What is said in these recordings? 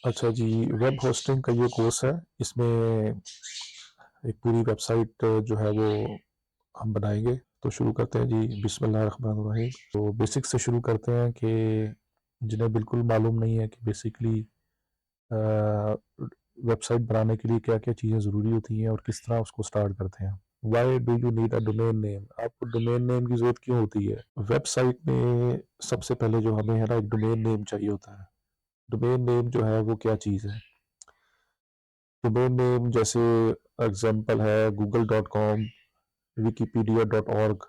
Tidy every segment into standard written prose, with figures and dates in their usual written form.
अच्छा जी, web hosting का ये कोर्स है। इसमें एक पूरी वेबसाइट जो है वो हम बनाएँगे। तो शुरू करते हैं जी, बिस्मिल्लाहिर्रहमानिर्रहीम। तो बेसिक से शुरू करते हैं कि जिन्हें बिल्कुल मालूम नहीं है कि बेसिकली अ, वेबसाइट बनाने के लिए क्या-क्या चीज़ें ज़रूरी होती हैं और किस तरह उसको स्टार्ट करते हैं। Why do you need a domain name? आपको डोमेन नेम की ज़रूरत क्यों होती है? वेबसाइट में सबसे पहले जो हमें है ना एक डोमेन नेम चाहिए होता है। डोमेन नेम जो है वो क्या चीज़ है? डोमेन नेम जैसे एग्जांपल है google.com, wikipedia.org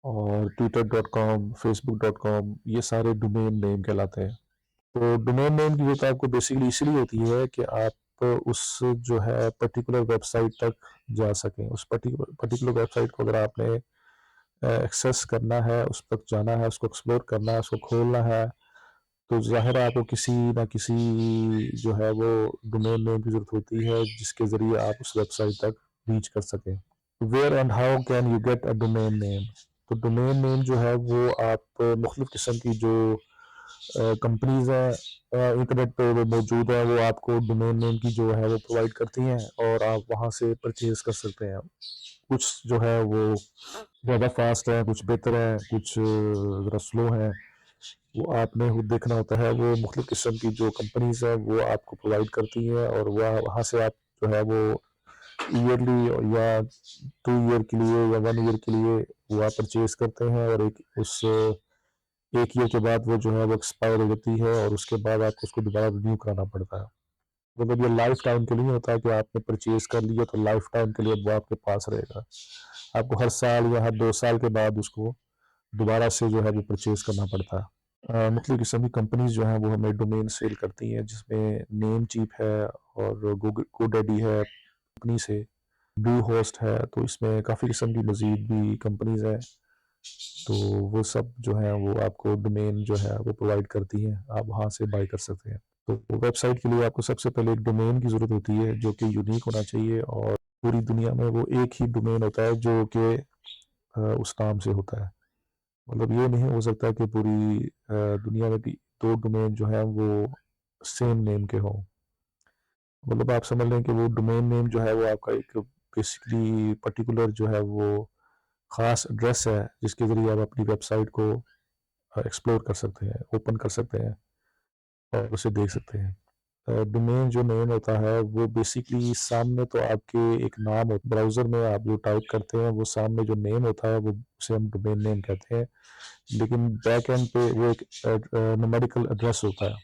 और twitter.com, facebook.com, ये सारे डोमेन नेम कहलाते हैं। तो डोमेन नेम की ज़रूरत आपको बेसिकली इसलिए होती है कि आप उस जो है पर्टिकुलर वेबसाइट तक जा सकें। उस पर्टिकुलर वेबसाइट को अगर आपने एक्सेस करना है, उस तक जाना है, उसको एक्सप्लोर करना है, उसको खोलना है, तो ज़ाहिर है आपको किसी न किसी जो है वो डोमेन नेम की ज़रूरत होती है जिसके ज़रिए आप उस वेबसाइट तक रीच कर सकें। Where and how can you get a domain name? तो डोमेन नेम जो है वो आप मुख्तलिफ़ किस्म की जो कंपनीज़ हैं इंटरनेट पे वो मौजूद हैं, वो आपको डोमेन नेम की जो है वो प्रोवाइड करती हैं और आप वहाँ से परचेज़ कर सकते हैं। कुछ जो है वो ज़्यादा फास्ट है, कुछ बेहतर है, कुछ ज़रा स्लो है। वो आपने खुद देखना होता है। वो मुख्तलिफ़ किस्म की जो कंपनीज़ हैं वो आपको प्रोवाइड करती हैं और वह वहाँ से आप जो है वो ईयरली या 2 ईयर के लिए या 1 ईयर के लिए वो आप परचेज़ करते हैं और एक उस 1 ईयर के बाद वो जो है वो एक्सपायर हो जाती है और उसके बाद आपको उसको दोबारा रिन्यू कराना पड़ता है। मतलब ये लाइफ़ टाइम के लिए नहीं होता है कि आपने परचेज़ कर लिया तो लाइफ़ टाइम के लिए वो आपके पास रहेगा। आपको हर साल या हर 2 साल के बाद उसको दोबारा से जो है वो परचेज़ करना पड़ता है। मुख्तलिफ़ किस्म की कंपनीज़ जो हैं वो हमें डोमेन सेल करती हैं जिसमें नेमचीप है और गोडैडी है कंपनी से, ब्लू होस्ट है, तो इसमें काफ़ी किस्म की मज़ीद भी कंपनीज़ हैं। तो वो सब जो है वो आपको डोमेन जो है वो प्रोवाइड करती हैं, आप वहाँ से बाय कर सकते हैं। तो वेबसाइट के लिए आपको सबसे पहले एक डोमेन की ज़रूरत होती है जो कि यूनिक होना चाहिए और पूरी दुनिया में वो एक ही डोमेन होता है जो कि उस नाम से होता है। मतलब ये नहीं हो सकता कि पूरी दुनिया में भी 2 डोमेन जो हैं वो सेम नेम के हों। मतलब आप समझ लें कि वो डोमेन नेम जो है वो आपका एक बेसिकली पर्टिकुलर जो है वो ख़ास एड्रेस है जिसके ज़रिए आप अपनी वेबसाइट को एक्सप्लोर कर सकते हैं, ओपन कर सकते हैं और उसे देख सकते हैं। डोमेन जो नेम होता है वो बेसिकली सामने तो आपके एक नाम हो ब्राउज़र में आप जो टाइप करते हैं वो सामने जो नेम होता है वो उसे हम डोमेन नेम कहते हैं। लेकिन बैक एंड पे वो एक न्यूमेरिकल एड्रेस होता है,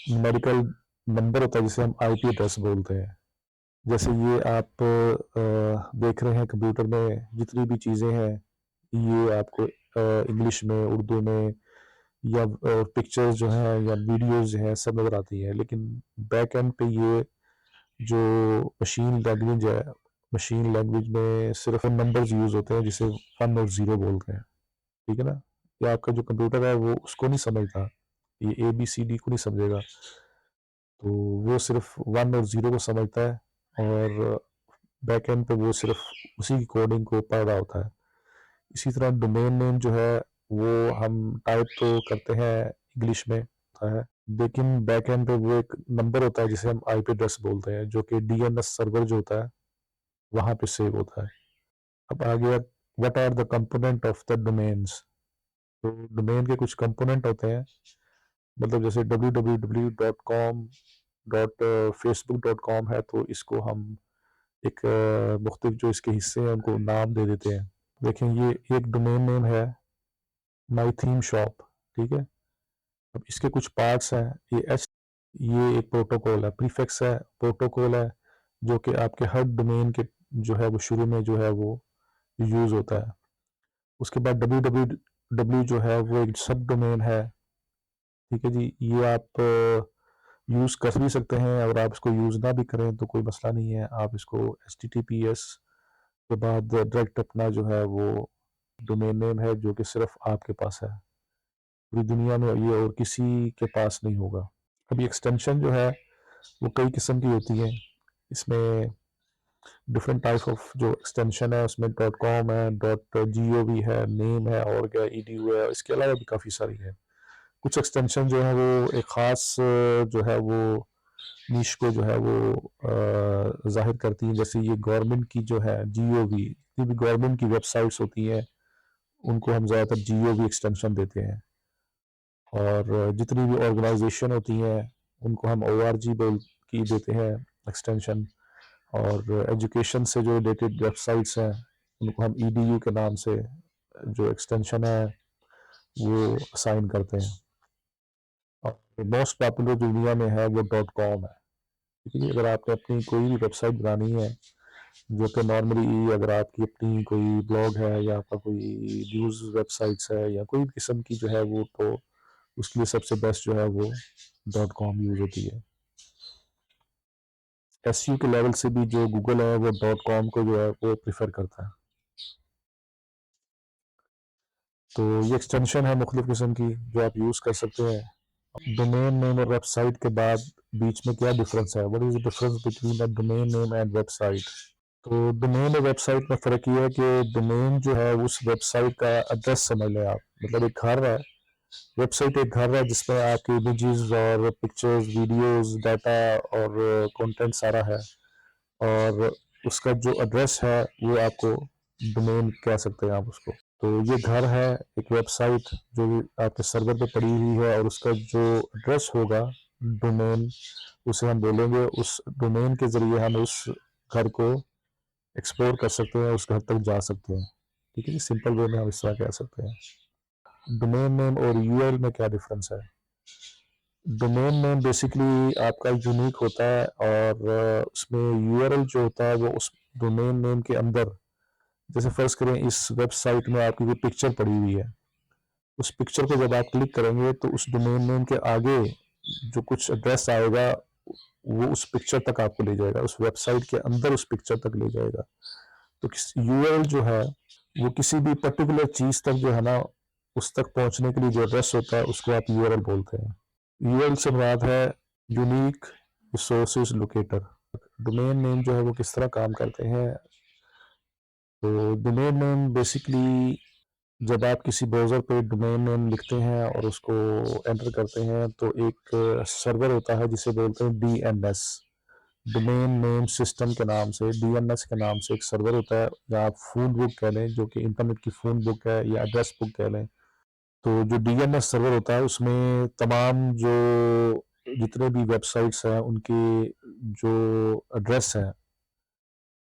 न्यूमेरिकल नंबर होता है जिसे हम आईपी एड्रेस बोलते हैं। जैसे ये आप देख रहे हैं कंप्यूटर में जितनी भी चीज़ें हैं ये आपको इंग्लिश में, उर्दू में या पिक्चर्स जो हैं या वीडियोज़ जो हैं सब नज़र आती हैं। लेकिन बैक एंड पे ये जो मशीन लैंग्वेज में सिर्फ़ नंबर्स यूज़ होते हैं जिसे 1 और 0 बोलते हैं। ठीक है ना? ये आपका जो कंप्यूटर है वो उसको नहीं समझता, ये एबीसीडी को नहीं समझेगा। तो वो सिर्फ़ 1 और 0 को समझता है और बैकएंड पे वो सिर्फ़ उसी की कोडिंग को पढ़ रहा होता है। इसी तरह डोमेन नेम जो है वो हम टाइप तो करते हैं इंग्लिश में होता है, लेकिन बैकएंड पे वो एक नंबर होता है जिसे हम आईपी एड्रेस बोलते हैं, जो कि डीएनएस सर्वर जो होता है, वहाँ पे सेव होता है। अब आ गया what are the component of the domains? तो डोमेन के कुछ कंपोनेंट होते हैं, मतलब जैसे www.com facebook.com है तो इसको हम एक मुख्तलिफ जो इसके हिस्से हैं उनको नाम दे देते हैं। देखें ये एक डोमेन नेम है माई थीम शॉप, ठीक है। अब इसके कुछ पार्ट्स हैं, ये एक प्रोटोकॉल है, प्रीफिक्स है, प्रोटोकॉल है जो कि आपके हर डोमेन के जो है वो शुरू में जो है वो यूज़ होता है। उसके बाद www जो है वो एक सब डोमेन है, ठीक है जी। ये आप यूज़ कर भी सकते हैं, अगर आप इसको यूज़ ना भी करें तो कोई मसला नहीं है। आप इसको एचटीटीपीएस के बाद डायरेक्ट अपना जो है वो डोमेन नेम है जो कि सिर्फ़ आपके पास है। पूरी दुनिया में ये और किसी के पास नहीं होगा। अभी एक्सटेंशन जो है वो कई किस्म की होती हैं। इसमें डिफरेंट टाइप ऑफ जो एक्सटेंशन है उसमें डॉट कॉम है, डॉट जीओवी है, नेम है और क्या ईडीयू है, इसके अलावा भी काफ़ी सारी है। कुछ एक्सटेंशन जो है वो एक ख़ास जो है वो नीश को जो है वो ज़ाहिर करती हैं। जैसे ये गवर्नमेंट की जो है जीओवी, जितनी भी गवर्नमेंट की वेबसाइट्स होती हैं उनको हम ज़्यादातर जीओवी एक्सटेंशन देते हैं। और जितनी भी ऑर्गेनाइजेशन होती हैं उनको हम ओआरजी बोल की देते हैं एक्सटेंशन। और एजुकेशन से जो रिलेटेड वेबसाइट्स हैं उनको हम ईडीयू के नाम से जो एक्सटेंशन है वो असाइन करते हैं। और मोस्ट पॉपुलर जो दुनिया में है वो डॉट कॉम है। ठीक है, अगर आपने अपनी कोई भी वेबसाइट बनानी है जो कि नॉर्मली अगर आपकी अपनी कोई ब्लॉग है या आपका कोई न्यूज़ वेबसाइट्स है या कोई भी किस्म की जो है वो, तो उसके लिए सबसे बेस्ट जो है वो डॉट कॉम यूज़ होती है। एसईओ के लेवल से भी जो गूगल है वो डॉट कॉम को जो है वो प्रेफर करता है। तो ये एक्सटेंशन है मुख्तलिफ किस्म की जो आप यूज़ कर सकते हैं। डोमेन नेम और वेबसाइट के बाद बीच में क्या डिफरेंस है? What is the difference between the domain name and website? तो डोमेन और वेबसाइट में फ़र्क ये है कि डोमेन जो है उस वेबसाइट का एड्रेस समझ लें आप, मतलब एक घर है। वेबसाइट एक घर है जिसमें आपकी इमेजेस और पिक्चर्स, वीडियोस, डाटा और कंटेंट सारा है। और उसका जो एड्रेस है वो आपको डोमेन कह सकते हैं आप उसको। तो ये घर है एक वेबसाइट जो आपके सर्वर पे पड़ी हुई है, और उसका जो एड्रेस होगा डोमेन, उसे हम बोलेंगे। उस डोमेन के ज़रिए हम उस घर को एक्सप्लोर कर सकते हैं, उस घर तक जा सकते हैं। ठीक है जी, सिंपल वे में हम इस तरह कह सकते हैं। डोमेन नेम और यूआरएल में क्या डिफरेंस है? डोमेन नेम बेसिकली आपका यूनिक होता है, और उसमें यूआरएल जो होता है वो उस डोमेन नेम के अंदर, जैसे फर्ज करें इस वेबसाइट में आपकी कोई पिक्चर पड़ी हुई है, उस पिक्चर को जब आप क्लिक करेंगे तो उस डोमेन नेम के आगे जो कुछ एड्रेस आएगा वो उस पिक्चर तक आपको ले जाएगा, उस वेबसाइट के अंदर उस पिक्चर तक ले जाएगा। तो यूआरएल जो है वो किसी भी पर्टिकुलर चीज तक जो है ना, उस तक पहुंचने के लिए जो एड्रेस होता है उसको आप यूआरएल बोलते हैं। यूआरएल से मुराद है unique resources locator. Domain name जो है वो किस तरह काम करते हैं? तो डोमेन नेम बेसिकली जब आप किसी ब्राउज़र पे डोमेन नेम लिखते हैं और उसको एंटर करते हैं तो एक सर्वर होता है जिसे बोलते हैं डीएनएस, डोमेन नेम सिस्टम के नाम से, डीएनएस के नाम से एक सर्वर होता है, या आप फ़ोन बुक कह लें जो कि इंटरनेट की फ़ोन बुक है, या एड्रेस बुक कह लें। तो जो डीएनएस सर्वर होता है उसमें तमाम जो जितने भी वेबसाइट्स हैं उनके जो एड्रेस हैं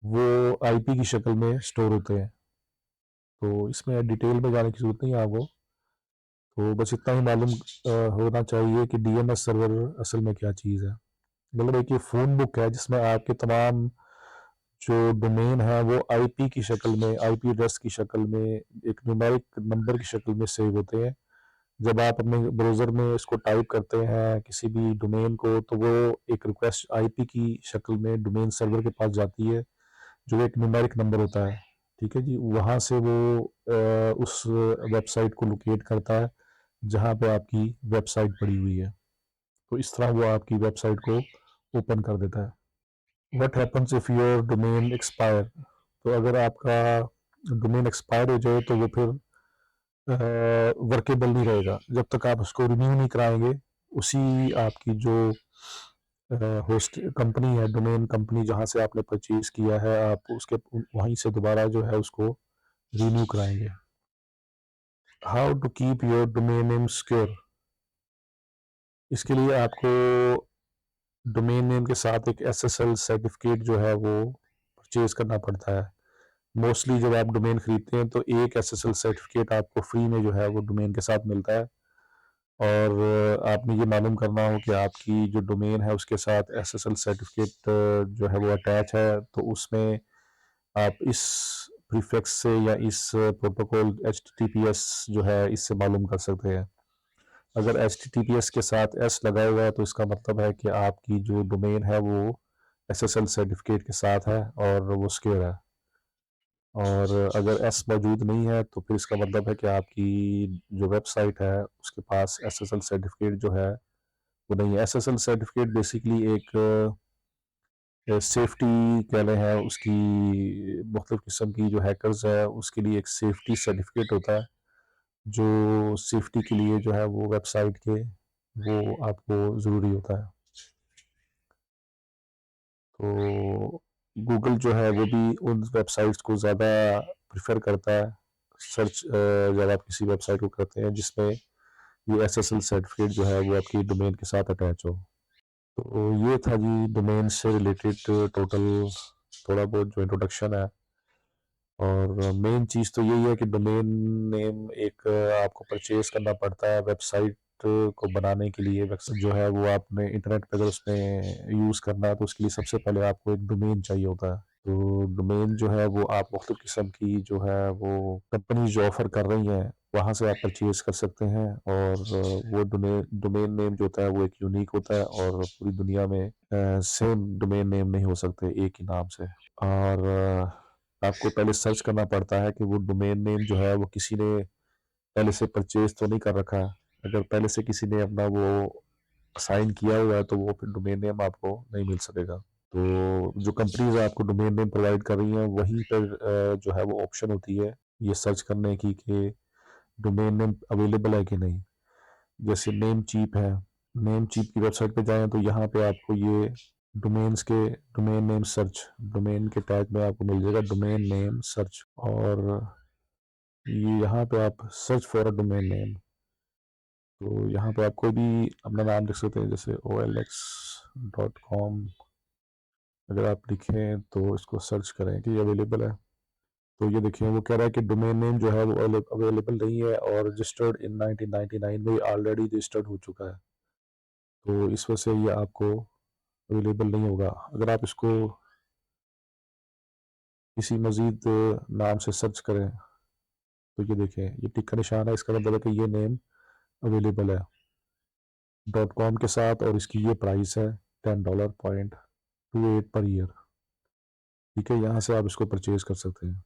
वो आईपी की शक्ल में स्टोर होते हैं। तो इसमें डिटेल में जाने की ज़रूरत नहीं है आपको, तो बस इतना ही मालूम होना चाहिए कि डीएनएस सर्वर असल में क्या चीज़ है। मतलब एक ये फ़ोन बुक है जिसमें आपके तमाम जो डोमेन है वो आईपी की शक्ल में, आईपी एड्रेस की शक्ल में, एक न्यूमेरिक नंबर की शक्ल में सेव होते हैं। जब आप अपने ब्राउज़र में इसको टाइप करते हैं किसी भी डोमेन को, तो वो एक रिक्वेस्ट आईपी की शक्ल में डोमेन सर्वर के पास जाती है जो एक न्यूमेरिक नंबर होता है। ठीक है जी, वहाँ से वो उस वेबसाइट को लोकेट करता है जहाँ पे आपकी वेबसाइट पड़ी हुई है। तो इस तरह वो आपकी वेबसाइट को ओपन कर देता है। What happens if your domain expire? तो अगर आपका डोमेन एक्सपायर हो जाए तो वो फिर वर्केबल नहीं रहेगा जब तक आप उसको रिन्यू नहीं कराएंगे। उसी आपकी जो होस्ट कंपनी है, डोमेन कंपनी जहाँ से आपने परचेज किया है, आप उसके वहीं से दोबारा जो है उसको रिन्यू कराएंगे। How to keep your domain name secure? इसके लिए आपको डोमेन नेम के साथ एक एसएसएल सर्टिफिकेट जो है वो परचेज करना पड़ता है। मोस्टली जब आप डोमेन खरीदते हैं तो एक एसएसएल सर्टिफिकेट आपको फ्री में जो है वो डोमेन के साथ मिलता है। और आपने ये मालूम करना हो कि आपकी जो डोमेन है उसके साथ एसएसएल सर्टिफिकेट जो है वो अटैच है, तो उसमें आप इस प्रीफिक्स से या इस प्रोटोकॉल एचटीटीपीएस जो है इससे मालूम कर सकते हैं। अगर एचटीटीपीएस के साथ एस लगा हुआ है तो इसका मतलब है कि आपकी जो डोमेन है वो एसएसएल सर्टिफिकेट के साथ है और वो सिक्योर है। और अगर एस मौजूद नहीं है तो फिर इसका मतलब है कि आपकी जो वेबसाइट है उसके पास एसएसएल सर्टिफिकेट जो है वो नहीं है। एसएसएल सर्टिफिकेट बेसिकली एक सेफ्टी कह रहे हैं, उसकी मुख्तलिफ किस्म की जो हैकर्स है उसके लिए एक सेफ्टी सर्टिफिकेट होता है। जो सेफ्टी के लिए जो है वो वेबसाइट के वो आपको ज़रूरी होता है। तो गूगल जो है वो भी उन वेबसाइट्स को ज़्यादा प्रेफर करता है सर्च जब आप किसी वेबसाइट को करते हैं जिसमें ये एसएसएल सर्टिफिकेट जो है वो आपकी डोमेन के साथ अटैच हो। तो ये था जी डोमेन से रिलेटेड टोटल थोड़ा बहुत जो इंट्रोडक्शन है। और मेन चीज़ तो यही है कि डोमेन नेम एक आपको परचेज करना पड़ता है वेबसाइट को बनाने के लिए। वेबसाइट जो है वो आपने इंटरनेट पे अगर उसमें यूज़ करना है तो उसके लिए सबसे पहले आपको एक डोमेन चाहिए होता है। तो डोमेन जो है वो आप मुख्तलिफ किस्म की जो है वो कंपनीज जो ऑफर कर रही हैं वहाँ से आप परचेज कर सकते हैं। और वो डोमेन डोमेन नेम जो होता है वो एक यूनिक होता है और पूरी दुनिया में सेम डोमेन नेम नहीं हो सकते एक ही नाम से। और आपको पहले सर्च करना पड़ता है कि वो डोमेन नेम जो है वो किसी ने पहले से परचेज तो नहीं कर रखा है। अगर पहले से किसी ने अपना वो साइन किया हुआ है तो वो फिर डोमेन नेम आपको नहीं मिल सकेगा। तो जो कंपनीज आपको डोमेन नेम प्रोवाइड कर रही हैं वहीं पर जो है वो ऑप्शन होती है ये सर्च करने की कि डोमेन नेम अवेलेबल है कि नहीं। जैसे नेम चीप है, नेम चीप की वेबसाइट पे जाएं तो यहाँ पे आपको ये डोमेन्स के डोमेन नेम सर्च डोमेन के टैग में आपको मिल जाएगा डोमेन नेम सर्च। और ये यहाँ पे आप search for a domain name, तो यहाँ पे आप कोई भी अपना नाम लिख सकते हैं जैसे olx.com। अगर आप लिखें तो इसको सर्च करें कि ये अवेलेबल है। तो ये देखिए वो कह रहा है कि डोमेन नेम जो है वो अवेलेबल नहीं है और रजिस्टर्ड इन 1999 में ऑलरेडी रजिस्टर्ड हो चुका है। तो इस वजह से ये आपको अवेलेबल नहीं होगा। अगर आप इसको किसी मजीद नाम से सर्च करें तो ये देखें ये टिक का निशान है, इसका मतलब है कि ये नेम अवेलेबल है .com के साथ और इसकी ये प्राइस है $10.28 पर ईयर। ठीक है, यहाँ से आप इसको परचेज कर सकते हैं।